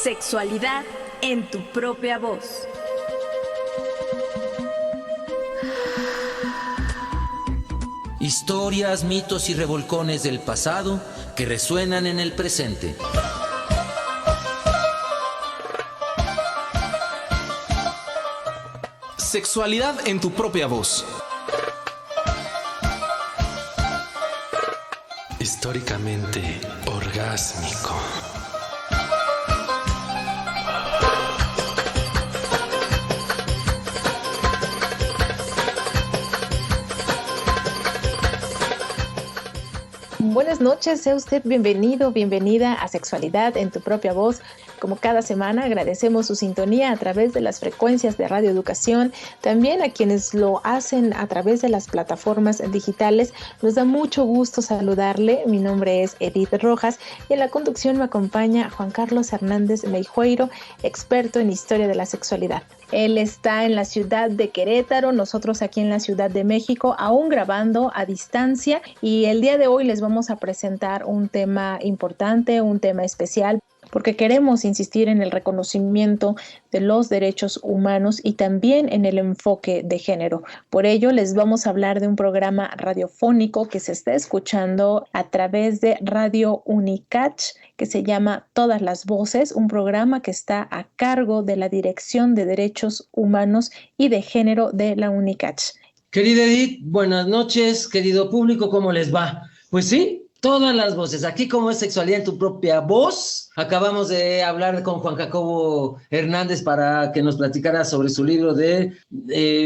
Sexualidad en tu propia voz. Historias, mitos y revolcones del pasado que resuenan en el presente. Sexualidad en tu propia voz. Históricamente orgásmico. Buenas noches, sea usted bienvenido, bienvenida a Sexualidad en tu propia voz. Como cada semana agradecemos su sintonía a través de las frecuencias de Radio Educación, también a quienes lo hacen a través de las plataformas digitales. Nos da mucho gusto saludarle. Mi nombre es Edith Rojas y en la conducción me acompaña Juan Carlos Hernández Meijueiro, experto en historia de la sexualidad. Él está en la ciudad de Querétaro, nosotros aquí en la Ciudad de México, aún grabando a distancia, y el día de hoy les vamos a presentar un tema importante, un tema especial, porque queremos insistir en el reconocimiento de los derechos humanos y también en el enfoque de género. Por ello, les vamos a hablar de un programa radiofónico que se está escuchando a través de Radio UNICACH, que se llama Todas las Voces, un programa que está a cargo de la Dirección de Derechos Humanos y de Género de la UNICACH. Querida Edith, buenas noches, querido público, ¿cómo les va? Pues sí, todas las voces, aquí como es Sexualidad en tu propia voz. Acabamos de hablar con Juan Jacobo Hernández para que nos platicara sobre su libro de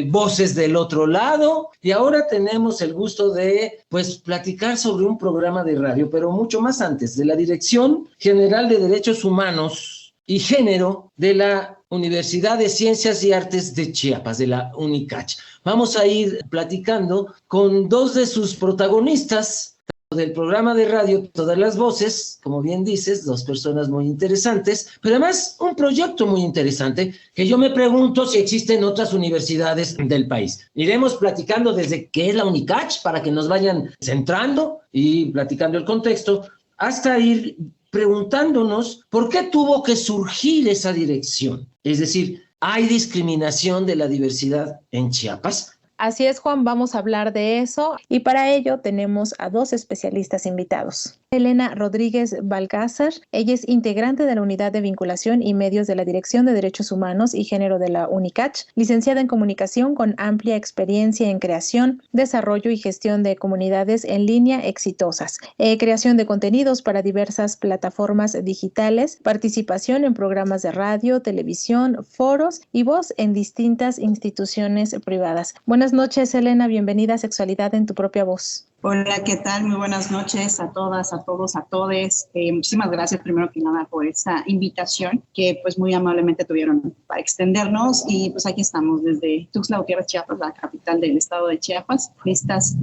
Voces del Otro Lado, y ahora tenemos el gusto de platicar sobre un programa de radio, pero mucho más antes, de la Dirección General de Derechos Humanos y Género de la Universidad de Ciencias y Artes de Chiapas, de la UNICACH. Vamos a ir platicando con dos de sus protagonistas del programa de radio Todas las Voces, como bien dices, dos personas muy interesantes, pero además un proyecto muy interesante que yo me pregunto si existen otras universidades del país. Iremos platicando desde qué es la UNICACH para que nos vayan centrando y platicando el contexto, hasta ir preguntándonos por qué tuvo que surgir esa dirección. Es decir, ¿hay discriminación de la diversidad en Chiapas? Así es, Juan, vamos a hablar de eso y para ello tenemos a dos especialistas invitados. Elena Rodríguez Balcázar, ella es integrante de la Unidad de Vinculación y Medios de la Dirección de Derechos Humanos y Género de la UNICACH, licenciada en Comunicación con amplia experiencia en creación, desarrollo y gestión de comunidades en línea exitosas, creación de contenidos para diversas plataformas digitales, participación en programas de radio, televisión, foros y voz en distintas instituciones privadas. Buenas noches, Elena, bienvenida a Sexualidad en tu propia voz. Hola, ¿qué tal? Muy buenas noches a todas, a todos, a todes. Muchísimas gracias primero que nada por esa invitación que pues muy amablemente tuvieron para extendernos, y pues aquí estamos desde Tuxtla Gutiérrez, Chiapas, la capital del estado de Chiapas, listas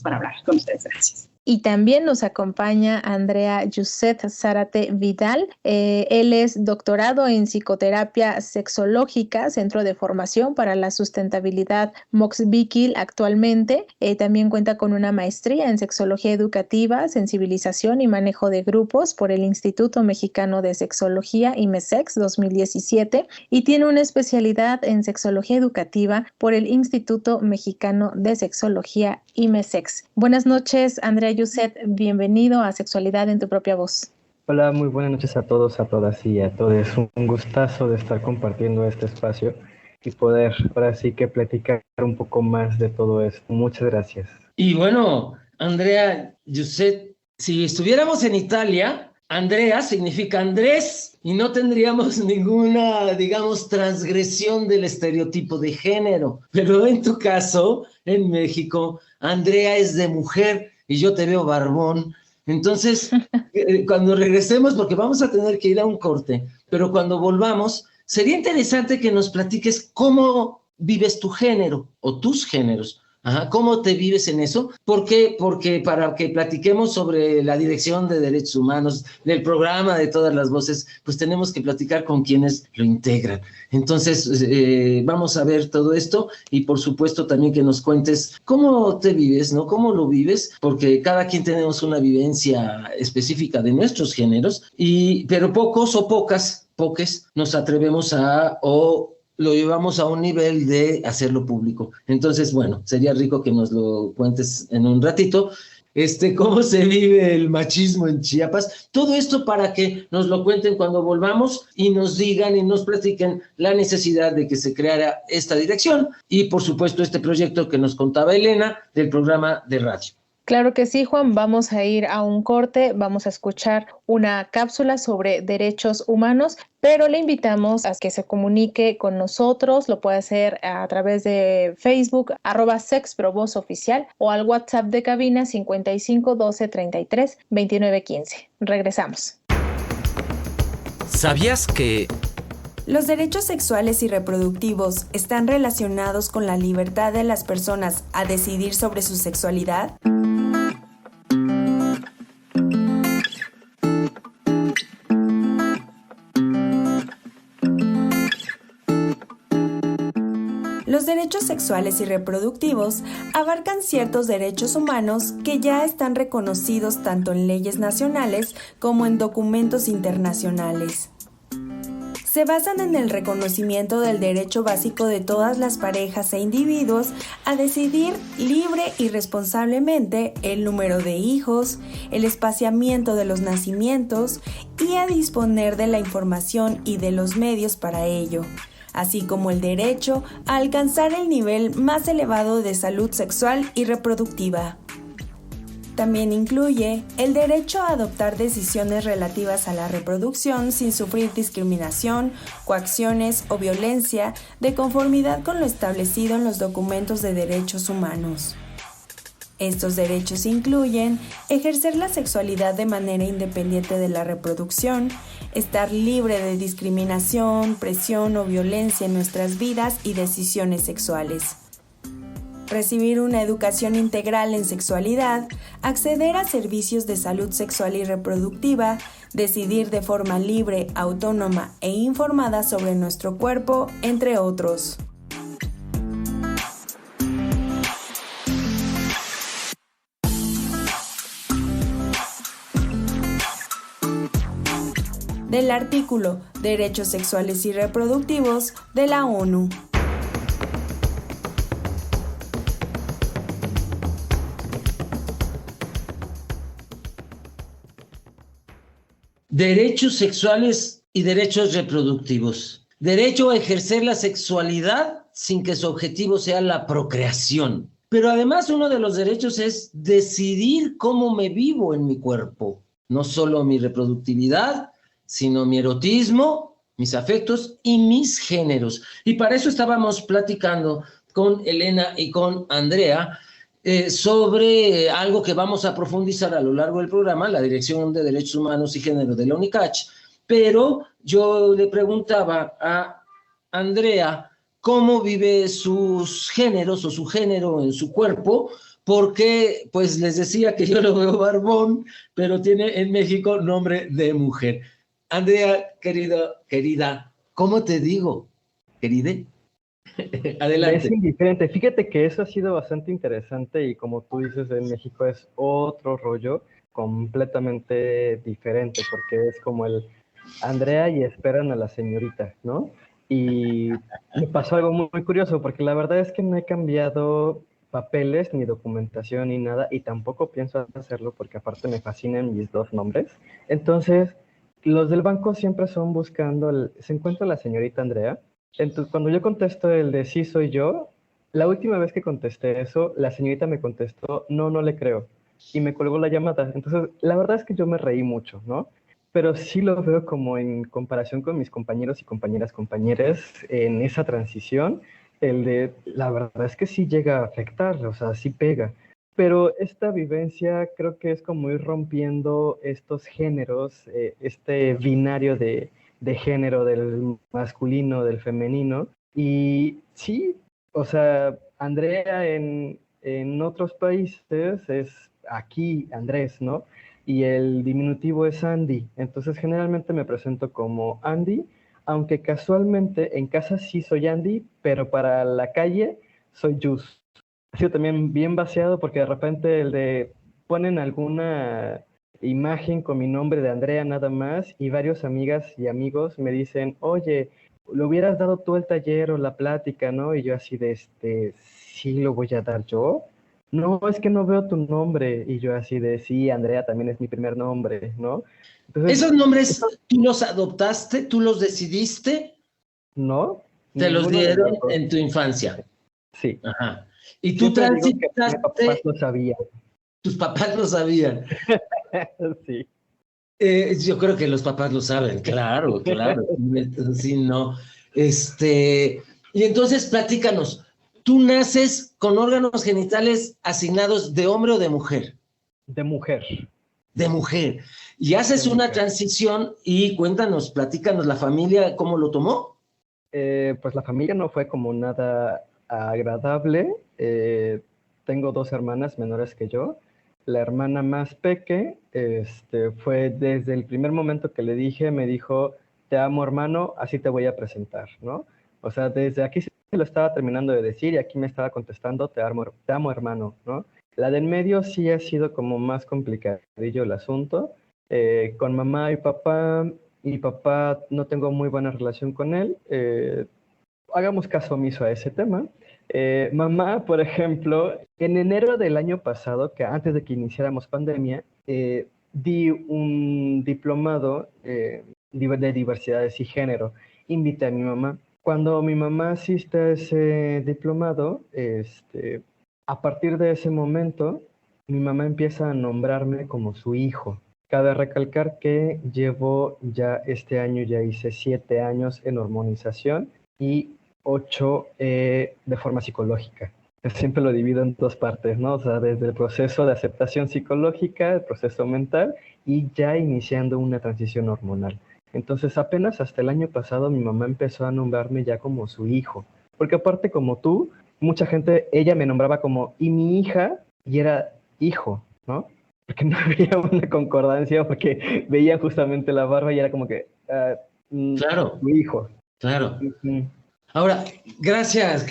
para hablar con ustedes. Gracias. Y también nos acompaña Andrea Yuset Zárate Vidal. Él es doctorado en psicoterapia sexológica, Centro de Formación para la Sustentabilidad Moxbiquil actualmente. También cuenta con una maestría en sexología educativa, sensibilización y manejo de grupos por el Instituto Mexicano de Sexología IMESEX 2017 y tiene una especialidad en sexología educativa por el Instituto Mexicano de Sexología IMESEX. Buenas noches, Andrea Yuset, bienvenido a Sexualidad en tu propia voz. Hola, muy buenas noches a todos, a todas y a todos. Un gustazo de estar compartiendo este espacio y poder ahora sí que platicar un poco más de todo esto. Muchas gracias. Y bueno, Andrea Yuset, si estuviéramos en Italia, Andrea significa Andrés y no tendríamos ninguna, digamos, transgresión del estereotipo de género. Pero en tu caso, en México, Andrea es de mujer y yo te veo barbón. Entonces, cuando regresemos, porque vamos a tener que ir a un corte, pero cuando volvamos, sería interesante que nos platiques cómo vives tu género o tus géneros. Ajá, ¿cómo te vives en eso? ¿Por qué? Porque para que platiquemos sobre la Dirección de Derechos Humanos, del programa de Todas las Voces, pues tenemos que platicar con quienes lo integran. Entonces, vamos a ver todo esto y por supuesto también que nos cuentes cómo te vives, ¿no? ¿Cómo lo vives? Porque cada quien tenemos una vivencia específica de nuestros géneros, pero pocos o pocas poques nos atrevemos o lo llevamos a un nivel de hacerlo público. Entonces, bueno, sería rico que nos lo cuentes en un ratito. ¿Cómo se vive el machismo en Chiapas? Todo esto para que nos lo cuenten cuando volvamos y nos digan y nos platiquen la necesidad de que se creara esta dirección y, por supuesto, este proyecto que nos contaba Elena del programa de radio. Claro que sí, Juan. Vamos a ir a un corte, vamos a escuchar una cápsula sobre derechos humanos, pero le invitamos a que se comunique con nosotros. Lo puede hacer a través de Facebook, @sexprovozoficial, o al WhatsApp de cabina 55 12 33 29 15. Regresamos. ¿Sabías que los derechos sexuales y reproductivos están relacionados con la libertad de las personas a decidir sobre su sexualidad? Los derechos sexuales y reproductivos abarcan ciertos derechos humanos que ya están reconocidos tanto en leyes nacionales como en documentos internacionales. Se basan en el reconocimiento del derecho básico de todas las parejas e individuos a decidir libre y responsablemente el número de hijos, el espaciamiento de los nacimientos y a disponer de la información y de los medios para ello, así como el derecho a alcanzar el nivel más elevado de salud sexual y reproductiva. También incluye el derecho a adoptar decisiones relativas a la reproducción sin sufrir discriminación, coacciones o violencia de conformidad con lo establecido en los documentos de derechos humanos. Estos derechos incluyen ejercer la sexualidad de manera independiente de la reproducción, estar libre de discriminación, presión o violencia en nuestras vidas y decisiones sexuales. Recibir una educación integral en sexualidad, acceder a servicios de salud sexual y reproductiva, decidir de forma libre, autónoma e informada sobre nuestro cuerpo, entre otros. Del artículo Derechos Sexuales y Reproductivos de la ONU. Derechos sexuales y derechos reproductivos. Derecho a ejercer la sexualidad sin que su objetivo sea la procreación. Pero además uno de los derechos es decidir cómo me vivo en mi cuerpo. No solo mi reproductividad, sino mi erotismo, mis afectos y mis géneros. Y para eso estábamos platicando con Elena y con Andrea sobre algo que vamos a profundizar a lo largo del programa, la Dirección de Derechos Humanos y Género de la UNICACH. Pero yo le preguntaba a Andrea cómo vive sus géneros o su género en su cuerpo, porque pues les decía que yo lo veo barbón, pero tiene en México nombre de mujer. Andrea, querida, ¿cómo te digo? Queride. Adelante. Es indiferente. Fíjate que eso ha sido bastante interesante y como tú dices, en México es otro rollo completamente diferente porque es como el Andrea y esperan a la señorita, ¿no? Y me pasó algo muy, muy curioso porque la verdad es que no he cambiado papeles ni documentación ni nada y tampoco pienso hacerlo porque aparte me fascinan mis dos nombres. Entonces, los del banco siempre son buscando, ¿se encuentra la señorita Andrea? Entonces, cuando yo contesto el de sí soy yo, la última vez que contesté eso, la señorita me contestó, no le creo, y me colgó la llamada. Entonces, la verdad es que yo me reí mucho, ¿no? Pero sí lo veo como en comparación con mis compañeros y compañeras en esa transición, la verdad es que sí llega a afectar, o sea, sí pega. Pero esta vivencia creo que es como ir rompiendo estos géneros, este binario de género del masculino, del femenino. Y sí, o sea, Andrea en otros países es aquí Andrés, ¿no? Y el diminutivo es Andy. Entonces generalmente me presento como Andy, aunque casualmente en casa sí soy Andy, pero para la calle soy Jus. Ha sido también bien vaciado porque de repente ponen alguna imagen con mi nombre de Andrea nada más, y varios amigas y amigos me dicen, oye, ¿le hubieras dado tú el taller o la plática, no? Y yo así de, ¿sí lo voy a dar yo? No, es que no veo tu nombre. Y yo así de, sí, Andrea también es mi primer nombre, ¿no? Entonces, ¿esos nombres tú los adoptaste, tú los decidiste? no. Te los ninguno de dieron los dos. en tu infancia. Sí. Ajá. Y tú Siempre digo que mis papás transitaste, lo sabían. tus papás lo sabían. Sí. Yo creo que los papás lo saben, claro, claro. Sí, no. Y entonces platícanos, ¿tú naces con órganos genitales asignados de hombre o de mujer? De mujer. De mujer. Y haces una transición y cuéntanos, platícanos, ¿la familia cómo lo tomó? Pues la familia no fue como nada agradable. Tengo 2 hermanas menores que yo. La hermana más peque, fue desde el primer momento que le dije, me dijo, te amo hermano, así te voy a presentar, ¿no? O sea, desde aquí se lo estaba terminando de decir y aquí me estaba contestando, te amo hermano, ¿no? La del medio sí ha sido como más complicadillo el asunto. Con mamá y papá no tengo muy buena relación con él. Hagamos caso omiso a ese tema. Mamá, por ejemplo, en enero del año pasado, que antes de que iniciáramos pandemia, di un diplomado de diversidades y género. Invité a mi mamá. Cuando mi mamá asiste a ese diplomado, a partir de ese momento, mi mamá empieza a nombrarme como su hijo. Cabe recalcar que llevo ya este año, ya hice 7 años en hormonización y 8 de forma psicológica. Siempre lo divido en 2 partes, ¿no? O sea, desde el proceso de aceptación psicológica, el proceso mental y ya iniciando una transición hormonal. Entonces, apenas hasta el año pasado mi mamá empezó a nombrarme ya como su hijo. Porque aparte, como tú, mucha gente, ella me nombraba como, y mi hija, y era hijo, ¿no? Porque no había una concordancia, porque veían justamente la barba y era como que, Claro. tu hijo. Claro. Uh-huh. Ahora, gracias,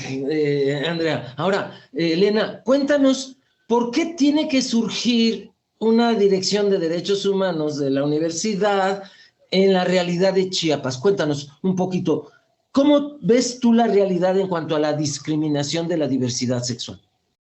Andrea. Ahora, Elena, cuéntanos, ¿por qué tiene que surgir una dirección de derechos humanos de la universidad en la realidad de Chiapas? Cuéntanos un poquito, ¿cómo ves tú la realidad en cuanto a la discriminación de la diversidad sexual?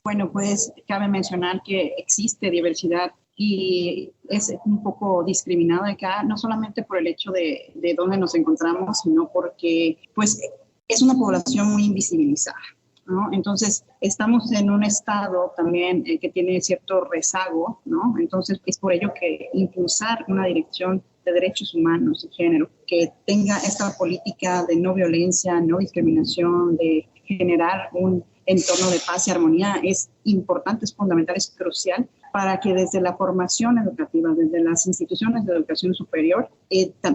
Bueno, pues cabe mencionar que existe diversidad y es un poco discriminada acá, no solamente por el hecho de dónde nos encontramos, sino porque pues es una población muy invisibilizada, ¿no? Entonces, estamos en un estado también que tiene cierto rezago, ¿no? Entonces, es por ello que impulsar una dirección de derechos humanos y género que tenga esta política de no violencia, no discriminación, de generar un entorno de paz y armonía es importante, es fundamental, es crucial para que desde la formación educativa, desde las instituciones de educación superior,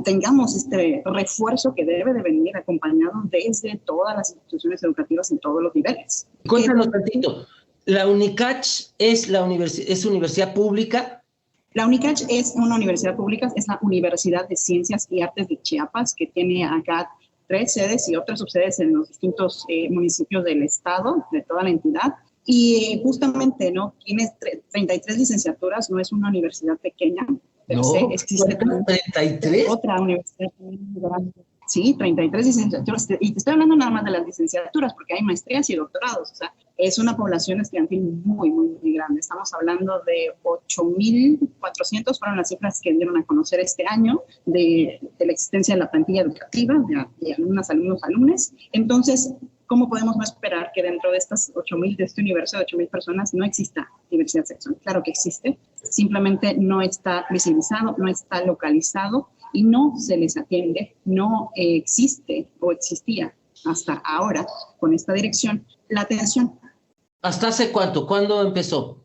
tengamos este refuerzo que debe de venir acompañado desde todas las instituciones educativas en todos los niveles. Cuéntanos tantito, ¿la UNICACH es universidad pública? La UNICACH es una universidad pública, es la Universidad de Ciencias y Artes de Chiapas, que tiene acá 3 sedes y otras subsedes en los distintos municipios del estado, de toda la entidad. Y justamente, ¿no? Tiene 33 licenciaturas, no es una universidad pequeña. No, existe 33. Otra universidad muy grande. Sí, 33 licenciaturas. Y te estoy hablando nada más de las licenciaturas, porque hay maestrías y doctorados. O sea, es una población estudiantil muy, muy, muy grande. Estamos hablando de 8,400 fueron las cifras que dieron a conocer este año de la existencia de la plantilla educativa, de alumnas, alumnos. Entonces, ¿cómo podemos no esperar que dentro de estas 8,000, de este universo de 8,000 personas, no exista diversidad sexual? Claro que existe, simplemente no está visibilizado, no está localizado y no se les atiende, no existe o existía hasta ahora con esta dirección la atención. ¿Hasta hace cuánto? ¿Cuándo empezó?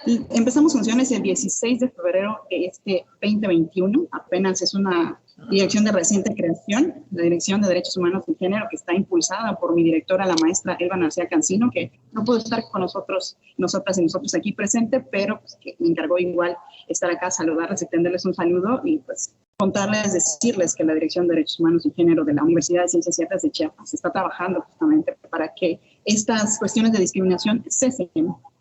Empezamos funciones el 16 de febrero de este 2021, apenas es una dirección de reciente creación, la Dirección de Derechos Humanos y Género, que está impulsada por mi directora, la maestra Elba Narcía Cancino, que no pudo estar con nosotras y nosotros aquí presente, pero pues, que me encargó igual estar acá, saludarles, extenderles un saludo y pues decirles que la Dirección de Derechos Humanos y Género de la Universidad de Ciencias y Artes de Chiapas está trabajando justamente para que estas cuestiones de discriminación cesen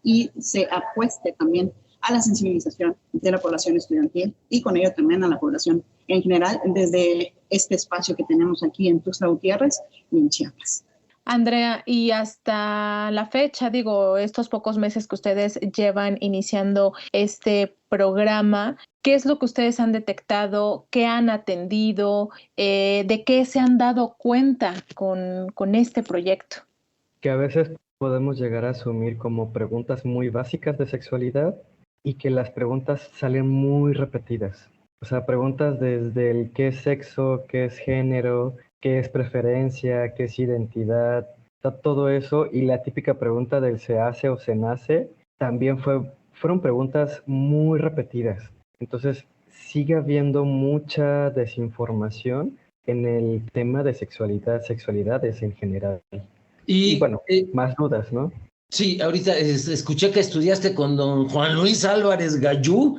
y se apueste también a la sensibilización de la población estudiantil y con ello también a la población en general desde este espacio que tenemos aquí en Tuxtla Gutiérrez y en Chiapas. Andrea, y hasta la fecha, digo, estos pocos meses que ustedes llevan iniciando este programa, ¿qué es lo que ustedes han detectado? ¿Qué han atendido? ¿De qué se han dado cuenta con este proyecto? Que a veces podemos llegar a asumir como preguntas muy básicas de sexualidad y que las preguntas salen muy repetidas. O sea, preguntas desde el qué es sexo, qué es género, qué es preferencia, qué es identidad, todo eso, y la típica pregunta del se hace o se nace, también fueron preguntas muy repetidas. Entonces, sigue habiendo mucha desinformación en el tema de sexualidad, sexualidades en general. Y bueno, más dudas, ¿no? Sí, ahorita escuché que estudiaste con don Juan Luis Álvarez Gallú.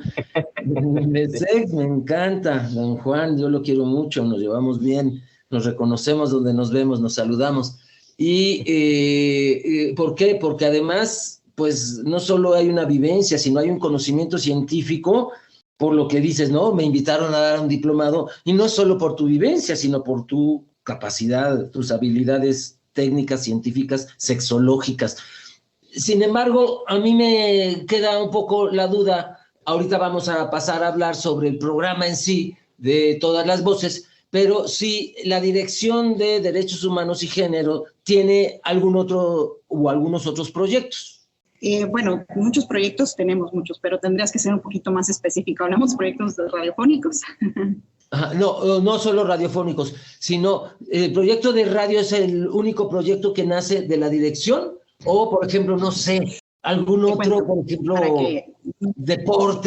Me encanta, don Juan, yo lo quiero mucho, nos llevamos bien, nos reconocemos donde nos vemos, nos saludamos. ¿Y por qué? Porque además, pues no solo hay una vivencia, sino hay un conocimiento científico, por lo que dices, ¿no? Me invitaron a dar un diplomado, y no solo por tu vivencia, sino por tu capacidad, tus habilidades técnicas, científicas, sexológicas. Sin embargo, a mí me queda un poco la duda. Ahorita vamos a pasar a hablar sobre el programa en sí, de Todas las Voces, pero si la Dirección de Derechos Humanos y Género tiene algún otro o algunos otros proyectos. Bueno, muchos proyectos, tenemos muchos, pero tendrías que ser un poquito más específico. Hablamos de proyectos radiofónicos. No solo radiofónicos, sino el proyecto de radio es el único proyecto que nace de la dirección, o por ejemplo, no sé, algún otro, por ejemplo, deporte,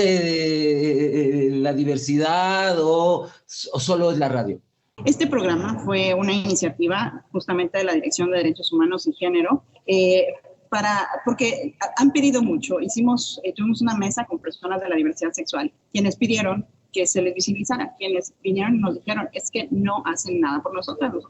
la diversidad, o solo es la radio. Este programa fue una iniciativa justamente de la Dirección de Derechos Humanos y Género, porque han pedido mucho. Tuvimos una mesa con personas de la diversidad sexual, quienes pidieron que se les visibilizara, quienes vinieron y nos dijeron, es que no hacen nada por nosotros.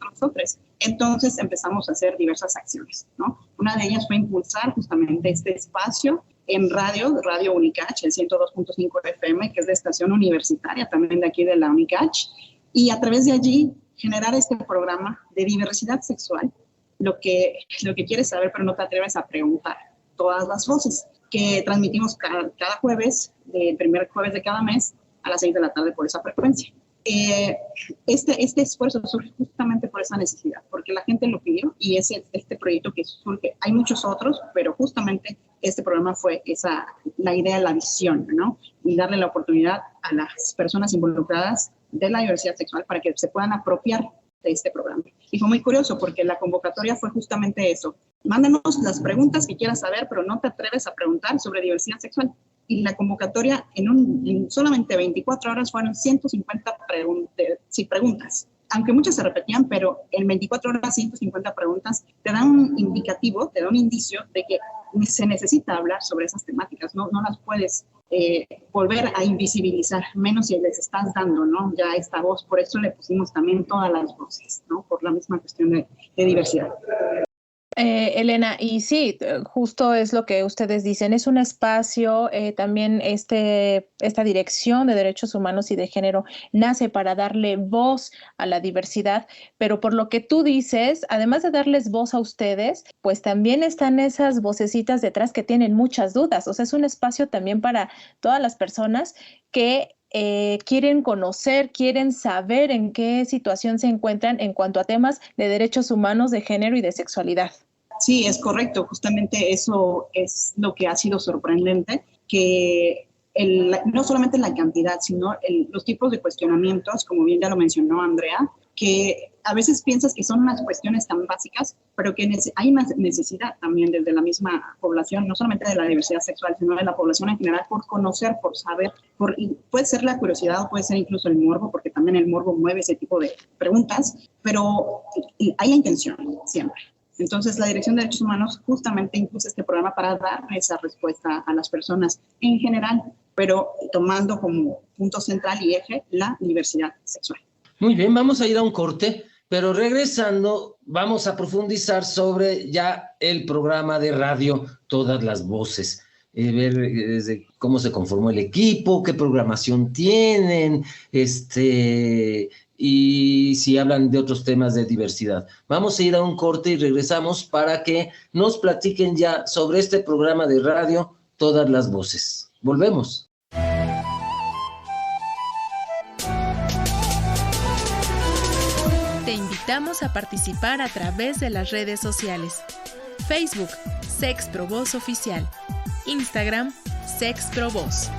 Entonces empezamos a hacer diversas acciones, ¿no? Una de ellas fue impulsar justamente este espacio en Radio UNICACH, el 102.5 FM, que es de estación universitaria, también de aquí de la UNICACH, y a través de allí generar este programa de diversidad sexual, lo que quieres saber pero no te atreves a preguntar, Todas las Voces, que transmitimos cada jueves, el primer jueves de cada mes, a las 6 de la tarde por esa frecuencia. Este esfuerzo surge justamente por esa necesidad, porque la gente lo pidió y es este proyecto que surge. Hay muchos otros, pero justamente este programa fue la idea, la visión, ¿no? Y darle la oportunidad a las personas involucradas de la diversidad sexual para que se puedan apropiar de este programa. Y fue muy curioso porque la convocatoria fue justamente eso. Mándanos las preguntas que quieras saber, pero no te atreves a preguntar sobre diversidad sexual. Y la convocatoria en solamente 24 horas fueron 150 preguntas. Aunque muchas se repetían, pero en 24 horas 150 preguntas te dan un indicativo, te da un indicio de que se necesita hablar sobre esas temáticas. No las puedes volver a invisibilizar, menos si les estás dando, ¿no? Ya esta voz. Por eso le pusimos también Todas las Voces, ¿no? Por la misma cuestión de diversidad. Elena, y sí, justo es lo que ustedes dicen, es un espacio, también esta Dirección de Derechos Humanos y de Género nace para darle voz a la diversidad, pero por lo que tú dices, además de darles voz a ustedes, pues también están esas vocecitas detrás que tienen muchas dudas, o sea, es un espacio también para todas las personas que quieren conocer, quieren saber en qué situación se encuentran en cuanto a temas de derechos humanos, de género y de sexualidad. Sí, es correcto. Justamente eso es lo que ha sido sorprendente, que no solamente la cantidad, sino los tipos de cuestionamientos, como bien ya lo mencionó Andrea, que a veces piensas que son unas cuestiones tan básicas, pero que hay una necesidad también desde la misma población, no solamente de la diversidad sexual, sino de la población en general, por conocer, por saber, puede ser la curiosidad o puede ser incluso el morbo, porque también el morbo mueve ese tipo de preguntas, pero hay la intención siempre. Entonces, la Dirección de Derechos Humanos justamente impulsa este programa para dar esa respuesta a las personas en general, pero tomando como punto central y eje la diversidad sexual. Muy bien, vamos a ir a un corte, pero regresando vamos a profundizar sobre ya el programa de radio Todas las Voces. ver desde cómo se conformó el equipo, qué programación tienen, y si hablan de otros temas de diversidad. Vamos a ir a un corte y regresamos para que nos platiquen ya sobre este programa de radio, Todas las Voces. Volvemos. Te invitamos a participar a través de las redes sociales. Facebook, Sexprovoz Oficial. Instagram, Sexprovoz.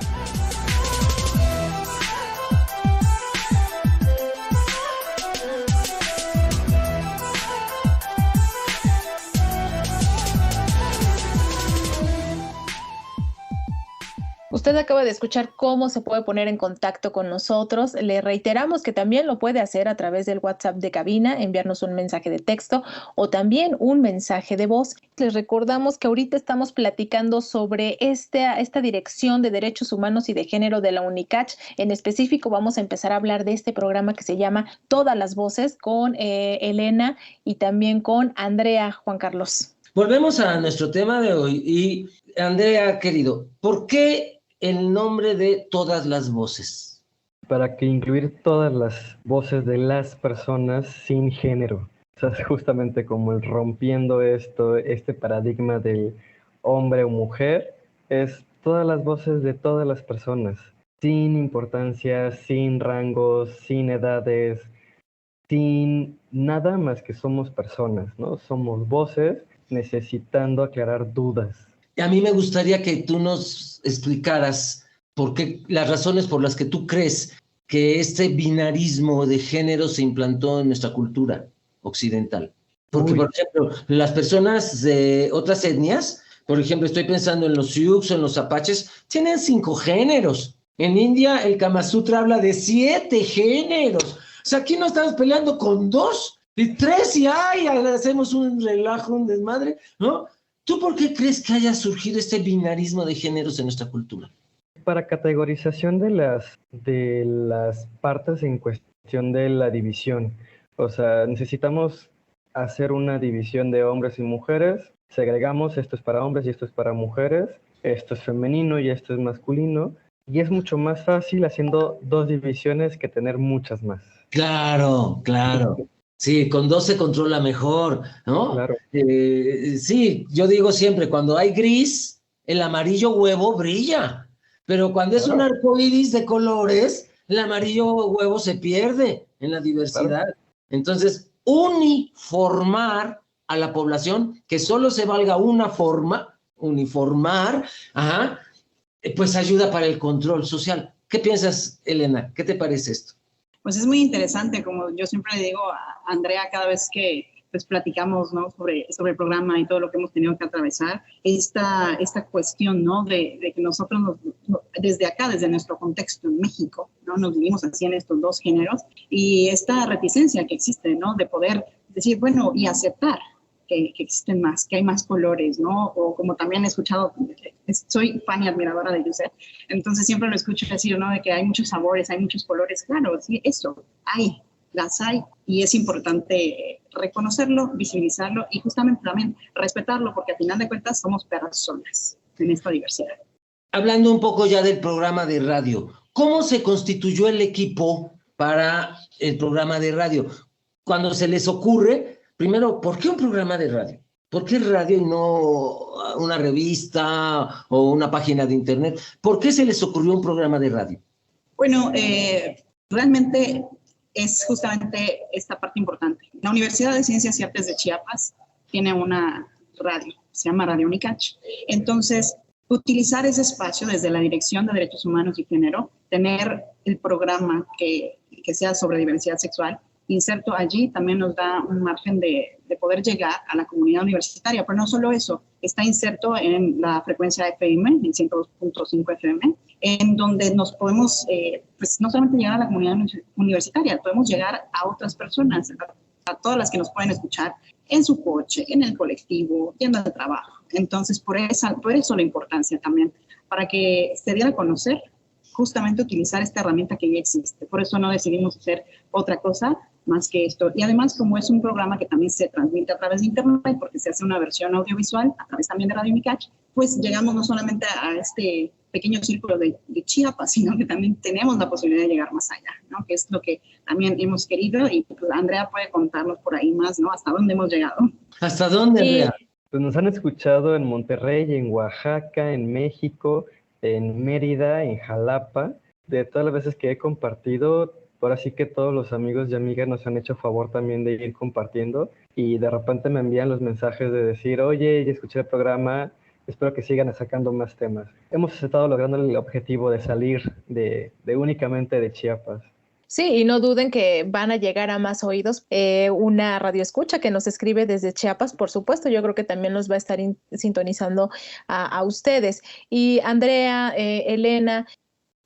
Usted acaba de escuchar cómo se puede poner en contacto con nosotros. Le reiteramos que también lo puede hacer a través del WhatsApp de cabina, enviarnos un mensaje de texto o también un mensaje de voz. Les recordamos que ahorita estamos platicando sobre esta Dirección de Derechos Humanos y de Género de la UNICACH. En específico vamos a empezar a hablar de este programa que se llama Todas las Voces con Elena y también con Andrea, Juan Carlos. Volvemos a nuestro tema de hoy y Andrea, querido, ¿por qué el nombre de Todas las Voces? Para que incluir todas las voces de las personas sin género. O sea, es justamente como el rompiendo este paradigma del hombre o mujer, es todas las voces de todas las personas, sin importancia, sin rangos, sin edades, sin nada más que somos personas, ¿no? Somos voces necesitando aclarar dudas. A mí me gustaría que tú nos explicaras por qué, las razones por las que tú crees que este binarismo de género se implantó en nuestra cultura occidental. Porque, por ejemplo, las personas de otras etnias, por ejemplo, estoy pensando en los Sioux o en los apaches, tienen 5 géneros. En India, el Kama Sutra habla de 7 géneros. O sea, aquí no estamos peleando con 2, y 3 y ¡ay! Hacemos un relajo, un desmadre, ¿no? ¿Tú por qué crees que haya surgido este binarismo de géneros en nuestra cultura? Para categorización de las partes en cuestión de la división. O sea, necesitamos hacer una división de hombres y mujeres. Segregamos, esto es para hombres y esto es para mujeres. Esto es femenino y esto es masculino. Y es mucho más fácil haciendo 2 divisiones que tener muchas más. Claro, claro. Sí, con 2 se controla mejor, ¿no? Claro. Sí, yo digo siempre, cuando hay gris, el amarillo huevo brilla. Pero cuando es un arcoíris de colores, el amarillo huevo se pierde en la diversidad. Claro. Entonces, uniformar a la población, que solo se valga una forma, uniformar, pues ayuda para el control social. ¿Qué piensas, Elena? ¿Qué te parece esto? Pues es muy interesante, como yo siempre le digo a Andrea cada vez que pues platicamos, ¿no? sobre el programa y todo lo que hemos tenido que atravesar, esta cuestión, ¿no? de que nosotros desde acá, desde nuestro contexto en México, ¿no? Nos vivimos así en estos 2 géneros, y esta reticencia que existe, ¿no? De poder decir, bueno, y aceptar que existen más, que hay más colores, ¿no? O como también he escuchado, soy fan y admiradora de Yusef, entonces siempre lo escucho decir, ¿no? De que hay muchos sabores, hay muchos colores. Claro, sí, eso, las hay, y es importante reconocerlo, visibilizarlo y justamente también respetarlo, porque al final de cuentas somos personas en esta diversidad. Hablando un poco ya del programa de radio, ¿cómo se constituyó el equipo para el programa de radio? Cuando se les ocurre, primero, ¿por qué un programa de radio? ¿Por qué radio y no una revista o una página de internet? ¿Por qué se les ocurrió un programa de radio? Bueno, realmente es justamente esta parte importante. La Universidad de Ciencias y Artes de Chiapas tiene una radio, se llama Radio UNICACH. Entonces, utilizar ese espacio desde la Dirección de Derechos Humanos y Género, tener el programa que sea sobre diversidad sexual, inserto allí, también nos da un margen de poder llegar a la comunidad universitaria. Pero no solo eso, está inserto en la frecuencia FM, en 102.5 FM, en donde nos podemos, pues no solamente llegar a la comunidad universitaria, podemos llegar a otras personas, a todas las que nos pueden escuchar en su coche, en el colectivo, yendo al trabajo. Entonces, por eso la importancia también, para que se diera a conocer, justamente utilizar esta herramienta que ya existe. Por eso no decidimos hacer otra cosa, más que esto. Y además, como es un programa que también se transmite a través de internet, porque se hace una versión audiovisual a través también de Radio Micach, pues llegamos no solamente a este pequeño círculo de Chiapas, sino que también tenemos la posibilidad de llegar más allá, ¿no? Que es lo que también hemos querido, y pues Andrea puede contarnos por ahí más, ¿no? Hasta dónde hemos llegado. ¿Hasta dónde, Andrea? Pues nos han escuchado en Monterrey, en Oaxaca, en México, en Mérida, en Jalapa. De todas las veces que he compartido, ahora sí que todos los amigos y amigas nos han hecho favor también de ir compartiendo, y de repente me envían los mensajes de decir, oye, ya escuché el programa, espero que sigan sacando más temas. Hemos estado logrando el objetivo de salir de únicamente de Chiapas. Sí, y no duden que van a llegar a más oídos. Una radioescucha que nos escribe desde Chiapas, por supuesto, yo creo que también nos va a estar sintonizando a ustedes. Y Andrea, Elena,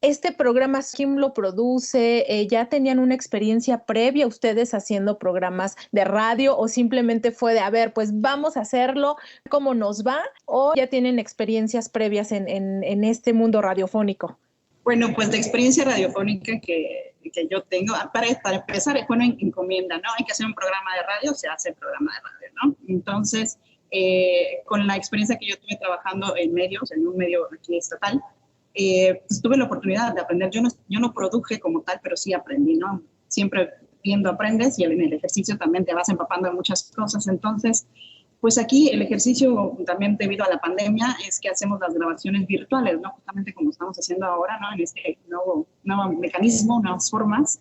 ¿este programa quién lo produce? ¿Ya tenían una experiencia previa ustedes haciendo programas de radio, o simplemente fue de, a ver, pues vamos a hacerlo, cómo nos va? ¿O ya tienen experiencias previas en este mundo radiofónico? Bueno, pues la experiencia radiofónica que yo tengo, para empezar, es una encomienda, ¿no? Hay que hacer un programa de radio, se hace el programa de radio, ¿no? Entonces, con la experiencia que yo tuve trabajando en medios, en un medio aquí estatal, pues tuve la oportunidad de aprender. Yo no produje como tal, pero sí aprendí, ¿no? Siempre viendo aprendes, y en el ejercicio también te vas empapando de muchas cosas. Entonces, pues aquí el ejercicio también debido a la pandemia es que hacemos las grabaciones virtuales, ¿no? Justamente como estamos haciendo ahora, ¿no? En este nuevo mecanismo, nuevas formas.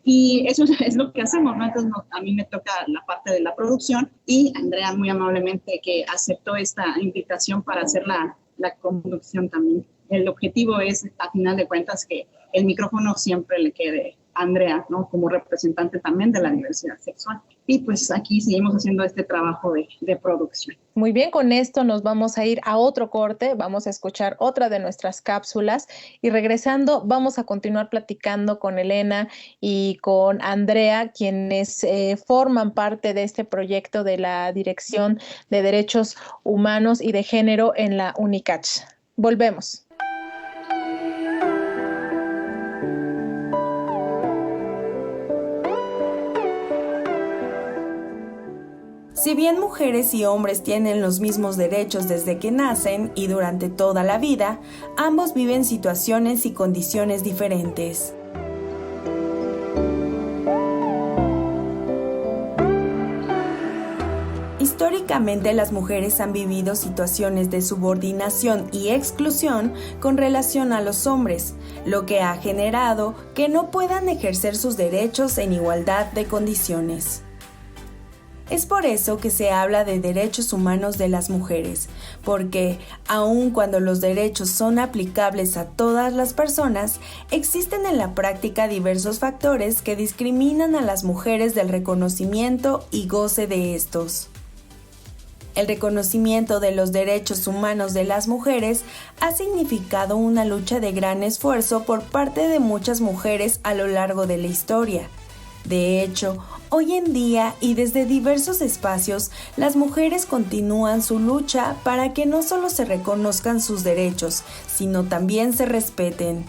Y eso es lo que hacemos, ¿no? Entonces a mí me toca la parte de la producción, y Andrea muy amablemente que aceptó esta invitación para hacer la conducción también. El objetivo es, a final de cuentas, que el micrófono siempre le quede a Andrea, ¿no? Como representante también de la diversidad sexual. Y pues aquí seguimos haciendo este trabajo de producción. Muy bien, con esto nos vamos a ir a otro corte, vamos a escuchar otra de nuestras cápsulas, y regresando vamos a continuar platicando con Elena y con Andrea, quienes forman parte de este proyecto de la Dirección de Derechos Humanos y de Género en la Unicach. Volvemos. Si bien mujeres y hombres tienen los mismos derechos desde que nacen y durante toda la vida, ambos viven situaciones y condiciones diferentes. Históricamente, las mujeres han vivido situaciones de subordinación y exclusión con relación a los hombres, lo que ha generado que no puedan ejercer sus derechos en igualdad de condiciones. Es por eso que se habla de derechos humanos de las mujeres, porque, aun cuando los derechos son aplicables a todas las personas, existen en la práctica diversos factores que discriminan a las mujeres del reconocimiento y goce de estos. El reconocimiento de los derechos humanos de las mujeres ha significado una lucha de gran esfuerzo por parte de muchas mujeres a lo largo de la historia. De hecho, hoy en día y desde diversos espacios, las mujeres continúan su lucha para que no solo se reconozcan sus derechos, sino también se respeten.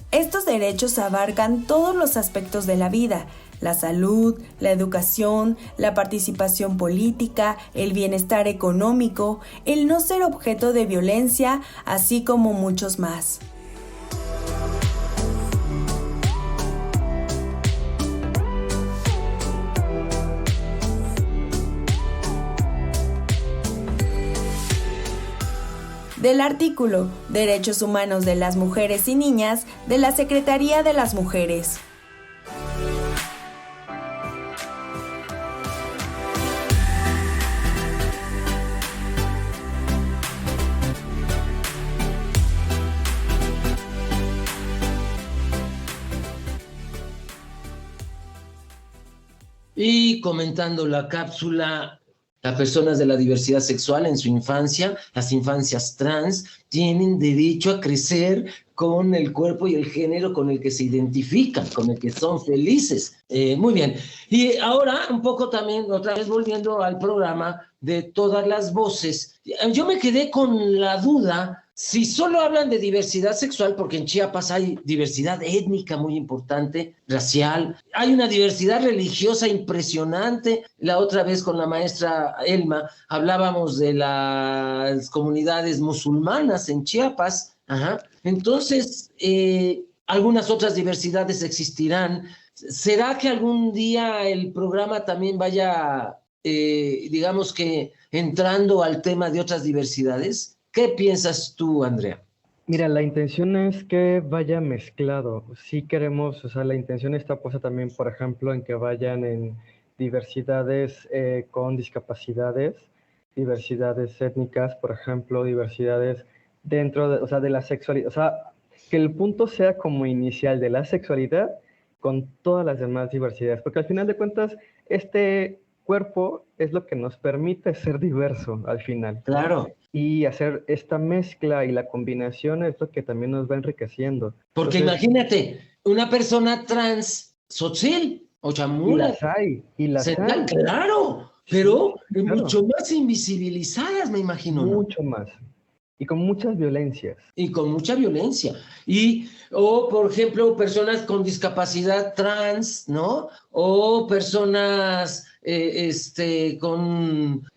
Estos derechos abarcan todos los aspectos de la vida: la salud, la educación, la participación política, el bienestar económico, el no ser objeto de violencia, así como muchos más. Del artículo Derechos Humanos de las Mujeres y Niñas de la Secretaría de las Mujeres. Y comentando la cápsula, las personas de la diversidad sexual en su infancia, las infancias trans, tienen derecho a crecer con el cuerpo y el género con el que se identifican, con el que son felices. Muy bien. Y ahora un poco también, otra vez volviendo al programa de todas las voces, yo me quedé con la duda si solo hablan de diversidad sexual, porque en Chiapas hay diversidad étnica muy importante, racial, hay una diversidad religiosa impresionante. La otra vez con la maestra Elma hablábamos de las comunidades musulmanas en Chiapas. Ajá. Entonces, algunas otras diversidades existirán. ¿Será que algún día el programa también vaya, digamos que, entrando al tema de otras diversidades? ¿Qué piensas tú, Andrea? Mira, la intención es que vaya mezclado. Sí queremos, o sea, la intención está puesta también, por ejemplo, en que vayan en diversidades con discapacidades, diversidades étnicas, por ejemplo, diversidades dentro de, o sea, de la sexualidad. O sea, que el punto sea como inicial de la sexualidad con todas las demás diversidades, porque al final de cuentas, este cuerpo es lo que nos permite ser diverso al final. Claro. Y hacer esta mezcla y la combinación es lo que también nos va enriqueciendo. Porque entonces, imagínate, una persona trans, Tzotzil o chamula. Y las hay. Claro, pero Sí, claro. mucho más invisibilizadas, me imagino. Mucho más. Y con muchas violencias. Y con mucha violencia. O, por ejemplo, personas con discapacidad trans, ¿no? O personas con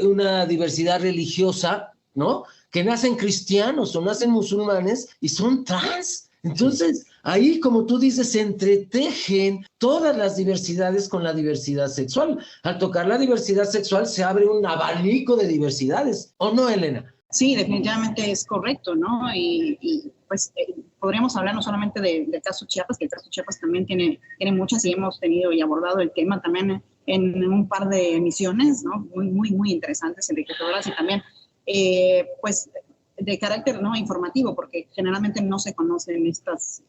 una diversidad religiosa, ¿no? Que nacen cristianos o nacen musulmanes y son trans. Entonces, ahí, como tú dices, se entretejen todas las diversidades con la diversidad sexual. Al tocar la diversidad sexual se abre un abanico de diversidades. ¿O no, Elena? Sí, definitivamente es correcto, ¿no? Y pues podríamos hablar no solamente del caso Chiapas, que el caso Chiapas también tiene muchas y hemos tenido y abordado el tema también en un par de emisiones, ¿no? Muy interesantes, enriquecedoras y también, pues, de carácter, ¿no? Informativo, porque generalmente no se conocen estas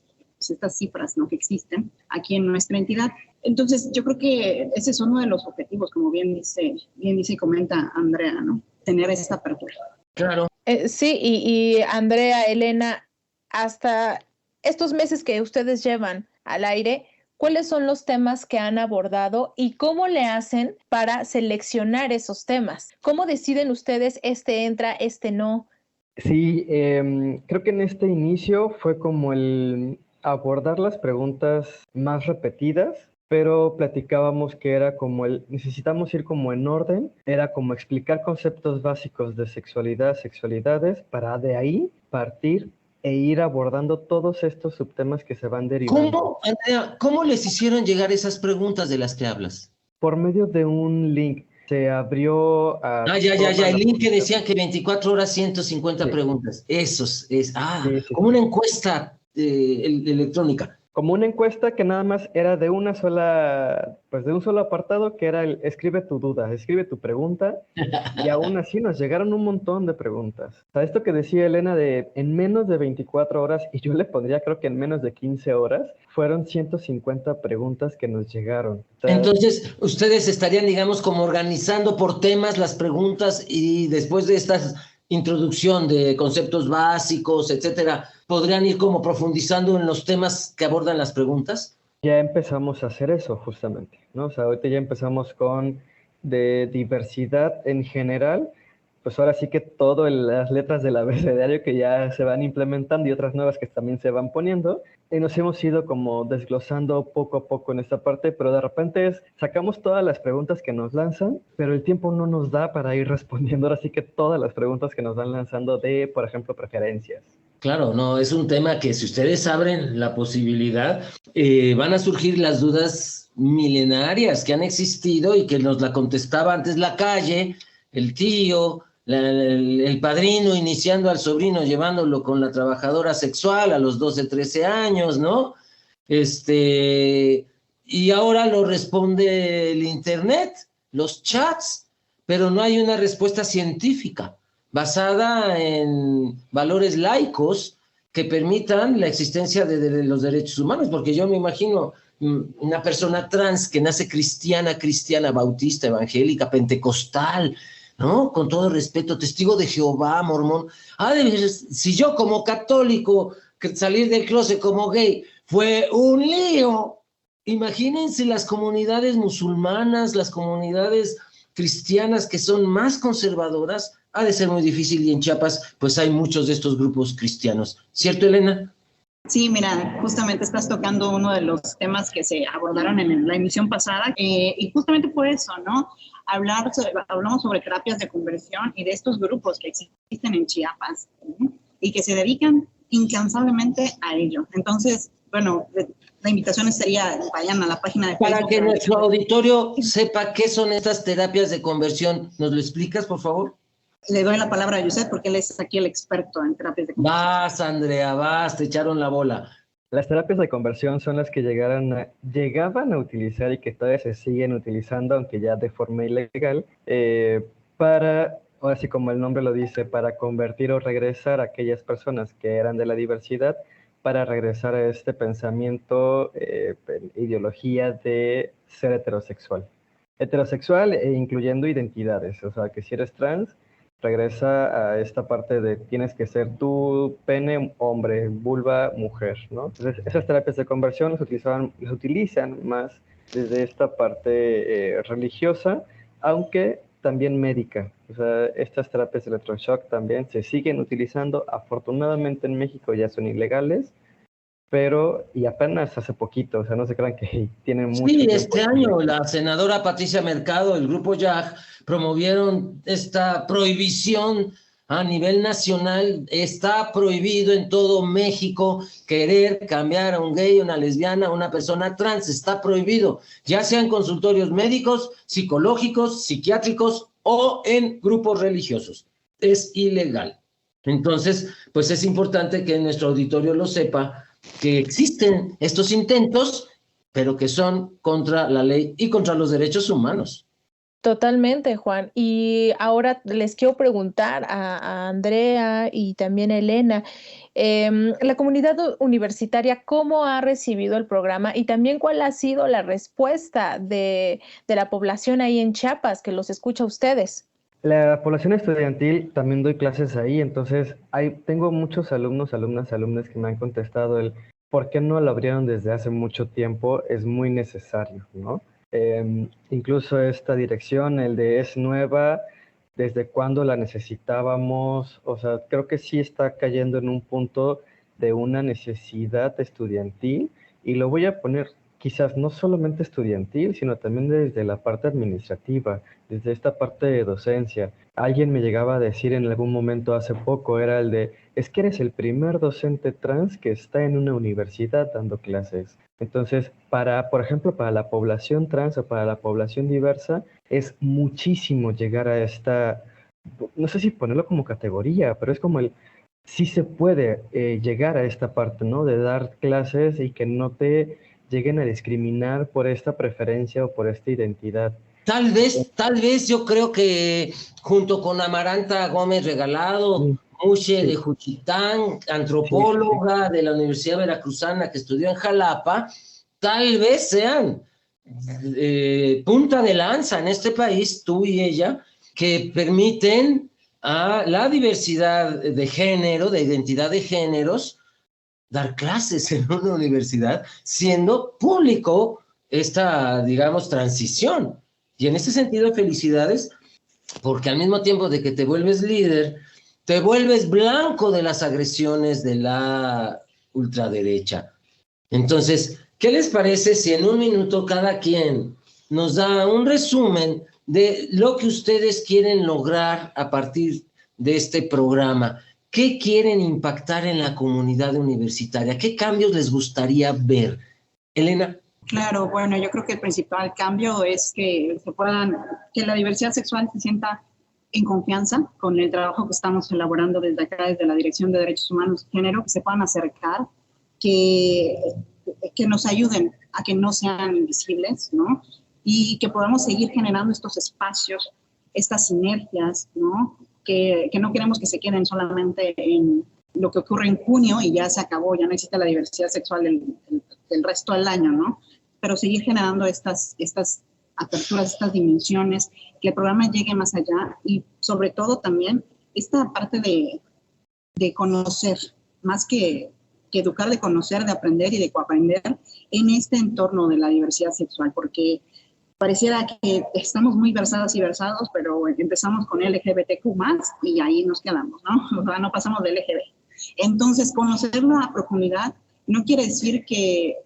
cifras, ¿no? Que existen aquí en nuestra entidad. Entonces, yo creo que ese es uno de los objetivos, como bien dice y comenta Andrea, ¿no? Tener esta apertura. Claro. Sí, y Andrea, Elena, hasta estos meses que ustedes llevan al aire, ¿cuáles son los temas que han abordado y cómo le hacen para seleccionar esos temas? ¿Cómo deciden ustedes este entra, este no? Sí, creo que en este inicio fue como el abordar las preguntas más repetidas, pero platicábamos que era como necesitamos ir como en orden, era como explicar conceptos básicos de sexualidad, sexualidades, para de ahí partir e ir abordando todos estos subtemas que se van derivando. ¿Cómo, Andrea, cómo les hicieron llegar esas preguntas de las que hablas? Por medio de un link. Se abrió a... el link que decía que 24 horas, 150 preguntas. Esos, como una encuesta electrónica. Como una encuesta que nada más era de una sola, pues de un solo apartado, que era el escribe tu duda, escribe tu pregunta, y aún así nos llegaron un montón de preguntas. O sea, esto que decía Elena de en menos de 24 horas, y yo le pondría creo que en menos de 15 horas, fueron 150 preguntas que nos llegaron. O sea, entonces, ustedes estarían, digamos, como organizando por temas las preguntas y después de esta introducción de conceptos básicos, etcétera, ¿podrían ir como profundizando en los temas que abordan las preguntas? Ya empezamos a hacer eso justamente, ¿no? O sea, ahorita ya empezamos con de diversidad en general, pues ahora sí que todas las letras del abecedario que ya se van implementando y otras nuevas que también se van poniendo, y nos hemos ido como desglosando poco a poco en esta parte, pero de repente sacamos todas las preguntas que nos lanzan, pero el tiempo no nos da para ir respondiendo ahora sí que todas las preguntas que nos van lanzando de, por ejemplo, preferencias. Claro, no, es un tema que si ustedes abren la posibilidad, van a surgir las dudas milenarias que han existido y que nos la contestaba antes la calle, el tío, el padrino iniciando al sobrino, llevándolo con la trabajadora sexual a los 12, 13 años, ¿no? Y ahora lo responde el internet, los chats, pero no hay una respuesta científica basada en valores laicos que permitan la existencia de los derechos humanos, porque yo me imagino una persona trans que nace cristiana, bautista, evangélica, pentecostal, ¿no? Con todo respeto, testigo de Jehová, mormón. Si yo como católico salir del closet como gay fue un lío, imagínense las comunidades musulmanas, las comunidades cristianas que son más conservadoras, ha de ser muy difícil, y en Chiapas pues hay muchos de estos grupos cristianos. ¿Cierto, Elena? Sí, mira, justamente estás tocando uno de los temas que se abordaron en la emisión pasada, y justamente por eso, ¿no? Hablamos sobre terapias de conversión y de estos grupos que existen en Chiapas, ¿sí? Y que se dedican incansablemente a ello. Entonces, bueno, la invitación sería, vayan a la página de Facebook. Para que nuestro auditorio sepa qué son estas terapias de conversión, ¿nos lo explicas, por favor? Le doy la palabra a Josep porque él es aquí el experto en terapias de conversión. Vas, Andrea, vas, te echaron la bola. Las terapias de conversión son las que llegaban a utilizar y que todavía se siguen utilizando, aunque ya de forma ilegal, para, ahora sí como el nombre lo dice, para convertir o regresar a aquellas personas que eran de la diversidad, para regresar a este pensamiento, ideología de ser heterosexual. Heterosexual incluyendo identidades, o sea, que si eres trans, regresa a esta parte de tienes que ser tú, pene, hombre, vulva, mujer, ¿no? Entonces, esas terapias de conversión se utilizan más desde esta parte religiosa, aunque también médica. O sea, estas terapias de electroshock también se siguen utilizando. Afortunadamente en México ya son ilegales, pero y apenas hace poquito, o sea, no se crean que tienen mucho Sí, tiempo. este año la senadora Patricia Mercado, el grupo YAG, promovieron esta prohibición a nivel nacional. Está prohibido en todo México querer cambiar a un gay, una lesbiana, a una persona trans. Está prohibido, ya sea en consultorios médicos, psicológicos, psiquiátricos o en grupos religiosos. Es ilegal. Entonces, pues es importante que nuestro auditorio lo sepa, que existen estos intentos, pero que son contra la ley y contra los derechos humanos. Totalmente, Juan. Y ahora les quiero preguntar a Andrea y también a Elena, la comunidad universitaria, ¿cómo ha recibido el programa? Y también, ¿cuál ha sido la respuesta de la población ahí en Chiapas, que los escucha a ustedes? La población estudiantil, también doy clases ahí, entonces tengo muchos alumnas que me han contestado el ¿por qué no lo abrieron desde hace mucho tiempo? Es muy necesario, ¿no? Incluso esta dirección, el de es nueva, ¿desde cuándo la necesitábamos? O sea, creo que sí está cayendo en un punto de una necesidad estudiantil, y lo voy a poner quizás no solamente estudiantil, sino también desde la parte administrativa, desde esta parte de docencia. Alguien me llegaba a decir en algún momento hace poco, era el de, es que eres el primer docente trans que está en una universidad dando clases. Entonces, por ejemplo, para la población trans o para la población diversa, es muchísimo llegar a esta, no sé si ponerlo como categoría, pero es como sí se puede llegar a esta parte, ¿no? De dar clases y que no te lleguen a discriminar por esta preferencia o por esta identidad. Tal vez yo creo que junto con Amaranta Gómez Regalado, Mushe de Juchitán, antropóloga de la Universidad Veracruzana que estudió en Jalapa, tal vez sean punta de lanza en este país, tú y ella, que permiten a la diversidad de género, de identidad de géneros, dar clases en una universidad, siendo público esta, digamos, transición. Y en ese sentido, felicidades, porque al mismo tiempo de que te vuelves líder, te vuelves blanco de las agresiones de la ultraderecha. Entonces, ¿qué les parece si en un minuto cada quien nos da un resumen de lo que ustedes quieren lograr a partir de este programa? ¿Qué quieren impactar en la comunidad universitaria? ¿Qué cambios les gustaría ver? Elena. Claro, bueno, yo creo que el principal cambio es que que la diversidad sexual se sienta en confianza con el trabajo que estamos elaborando desde acá, desde la Dirección de Derechos Humanos y Género, que se puedan acercar, que nos ayuden a que no sean invisibles, ¿no? Y que podamos seguir generando estos espacios, estas sinergias, ¿no? Que no queremos que se queden solamente en lo que ocurre en junio y ya se acabó, ya no existe la diversidad sexual del resto del año, ¿no? Pero seguir generando estas aperturas, estas dimensiones, que el programa llegue más allá y sobre todo también esta parte de conocer, más que educar, de conocer, de aprender y de coaprender en este entorno de la diversidad sexual, porque pareciera que estamos muy versadas y versados, pero empezamos con LGBTQ+, y ahí nos quedamos, ¿no? O sea, no pasamos de LGBT. Entonces, conocerlo a profundidad no quiere decir que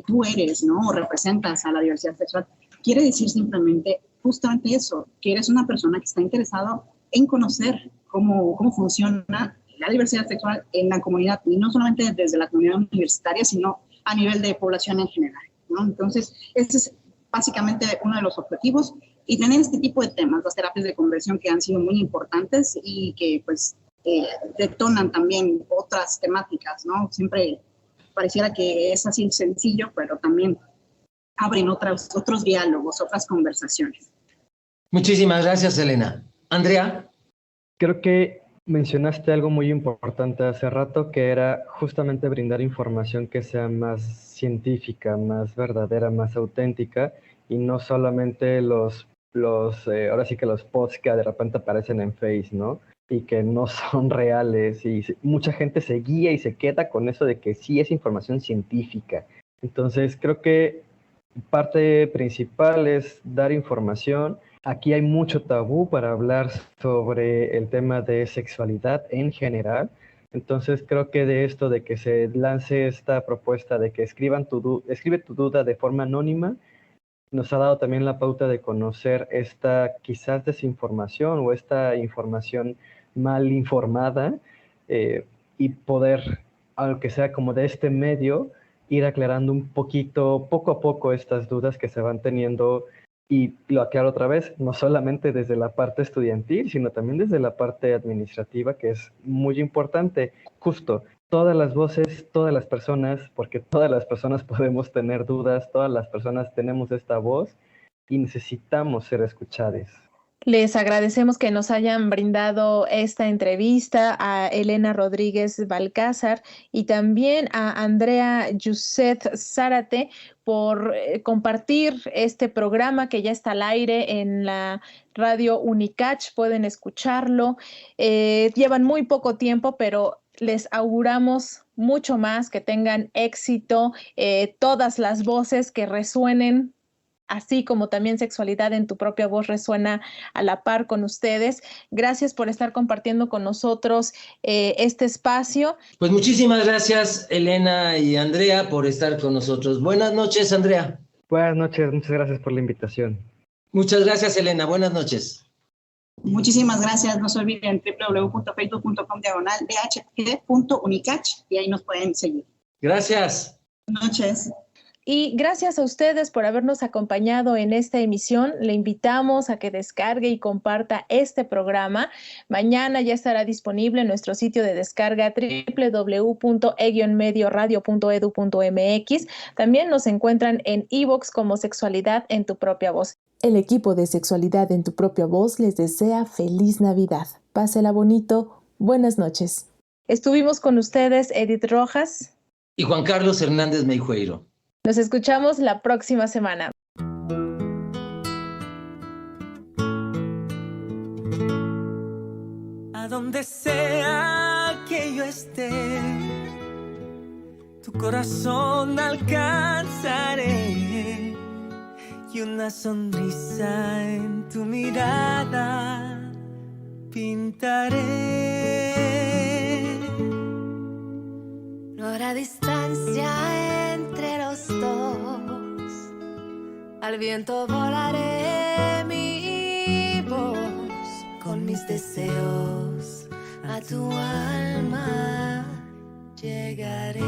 tú eres, ¿no? O representas a la diversidad sexual. Quiere decir simplemente justamente eso, que eres una persona que está interesado en conocer cómo funciona la diversidad sexual en la comunidad, y no solamente desde la comunidad universitaria, sino a nivel de población en general, ¿no? Entonces, ese es básicamente uno de los objetivos, y tener este tipo de temas, las terapias de conversión, que han sido muy importantes y que pues detonan también otras temáticas, ¿no? Siempre pareciera que es así sencillo, pero también abren otros diálogos, otras conversaciones. Muchísimas gracias, Elena. Andrea. Creo que mencionaste algo muy importante hace rato, que era justamente brindar información que sea más científica, más verdadera, más auténtica, y no solamente ahora sí que los posts que de repente aparecen en Face, ¿no? Y que no son reales, y mucha gente se guía y se queda con eso de que sí es información científica. Entonces creo que parte principal es dar información. Aquí hay mucho tabú para hablar sobre el tema de sexualidad en general. Entonces creo que de esto, de que se lance esta propuesta de que escribe tu duda de forma anónima, nos ha dado también la pauta de conocer esta quizás desinformación o esta información mal informada, y poder, aunque sea como de este medio, ir aclarando un poquito, poco a poco, estas dudas que se van teniendo. Y lo aclaro otra vez, no solamente desde la parte estudiantil, sino también desde la parte administrativa, que es muy importante. Justo, todas las voces, todas las personas, porque todas las personas podemos tener dudas, todas las personas tenemos esta voz y necesitamos ser escuchadas. Les agradecemos que nos hayan brindado esta entrevista a Elena Rodríguez Balcázar y también a Andrea Yuset Zárate por compartir este programa que ya está al aire en la radio Unicach. Pueden escucharlo. Llevan muy poco tiempo, pero les auguramos mucho más, que tengan éxito, todas las voces que resuenen, así como también Sexualidad en tu propia voz resuena a la par con ustedes. Gracias por estar compartiendo con nosotros este espacio. Pues muchísimas gracias, Elena y Andrea, por estar con nosotros. Buenas noches, Andrea. Buenas noches, muchas gracias por la invitación. Muchas gracias, Elena. Buenas noches. Muchísimas gracias. No se olviden www.facebook.com/bhg.unicach y ahí nos pueden seguir. Gracias. Buenas noches. Y gracias a ustedes por habernos acompañado en esta emisión. Le invitamos a que descargue y comparta este programa. Mañana ya estará disponible en nuestro sitio de descarga www.e-medioradio.edu.mx. También nos encuentran en iVoox como Sexualidad en tu propia voz. El equipo de Sexualidad en tu propia voz les desea feliz Navidad. Pásela bonito. Buenas noches. Estuvimos con ustedes Edith Rojas y Juan Carlos Hernández Meijueiro. Nos escuchamos la próxima semana. A donde sea que yo esté, tu corazón alcanzaré y una sonrisa en tu mirada pintaré. No habrá distancia entre los dos, al viento volaré mi voz, con mis deseos a tu alma llegaré.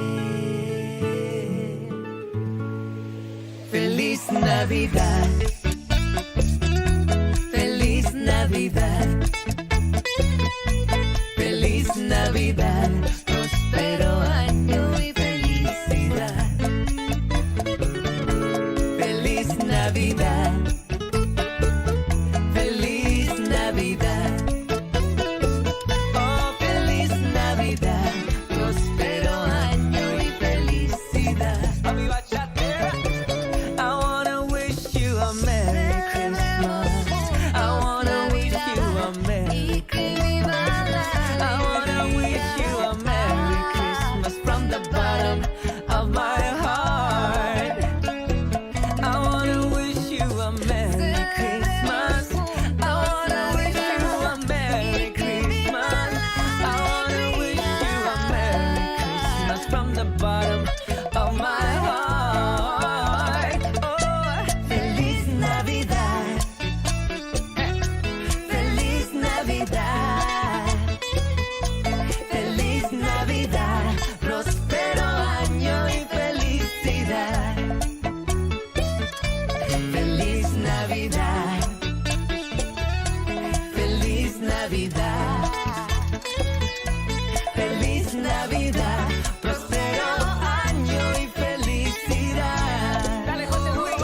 Feliz Navidad, feliz Navidad, feliz Navidad, próspero año y felicidad. Feliz Navidad, feliz Navidad, oh feliz Navidad, próspero año y felicidad. I wanna wish you a Merry Christmas. I wanna wish you a Merry Christmas. I wanna wish you a Merry Christmas from the bottom of my heart. I wanna wish you a Merry Navidad, próspero año y felicidad. Dale, José Luis.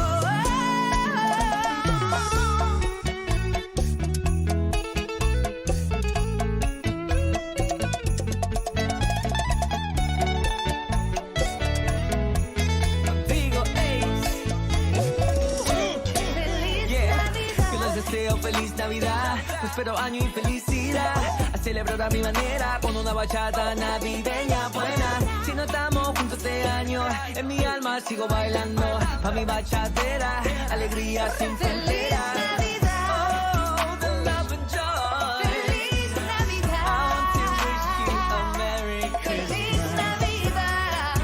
Contigo, yo les deseo feliz Navidad, próspero año y felicidad. A celebrar a mi manera con una bachata navideña buena. Si no estamos juntos este año, en mi alma sigo bailando. Pa' mi bachatera, alegría sin fronteras. Oh, the love and joy. Feliz Navidad. I want to wish you a Merry Christmas. Feliz Navidad.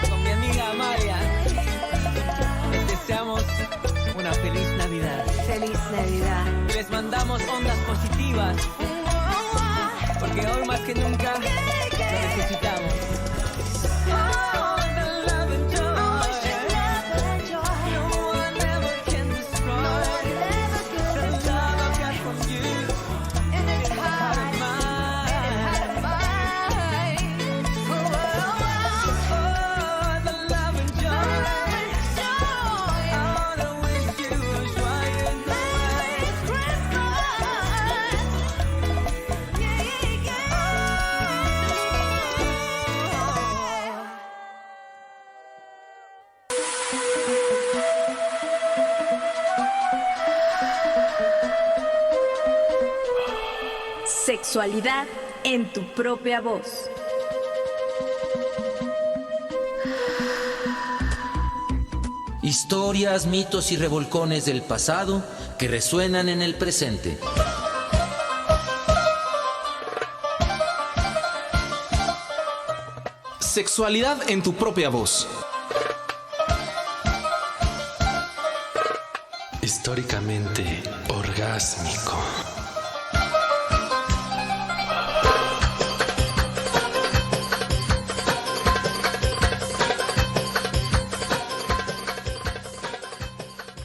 Con mi amiga Amalia les deseamos una feliz Navidad. Feliz Navidad. Les mandamos ondas positivas, porque hoy más que nunca lo necesitamos. Oh, the love and joy. No one ever can destroy the love I've got from you. In this heart of mine. Oh, the love and joy. I wanna wish you a joyous Merry Christmas. Sexualidad en tu propia voz. Historias, mitos y revolcones del pasado que resuenan en el presente. Sexualidad en tu propia voz. Históricamente orgásmico.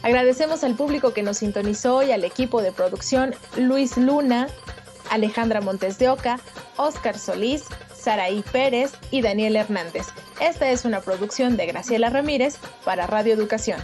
Agradecemos al público que nos sintonizó y al equipo de producción Luis Luna, Alejandra Montes de Oca, Óscar Solís, Saraí Pérez y Daniel Hernández. Esta es una producción de Graciela Ramírez para Radio Educación.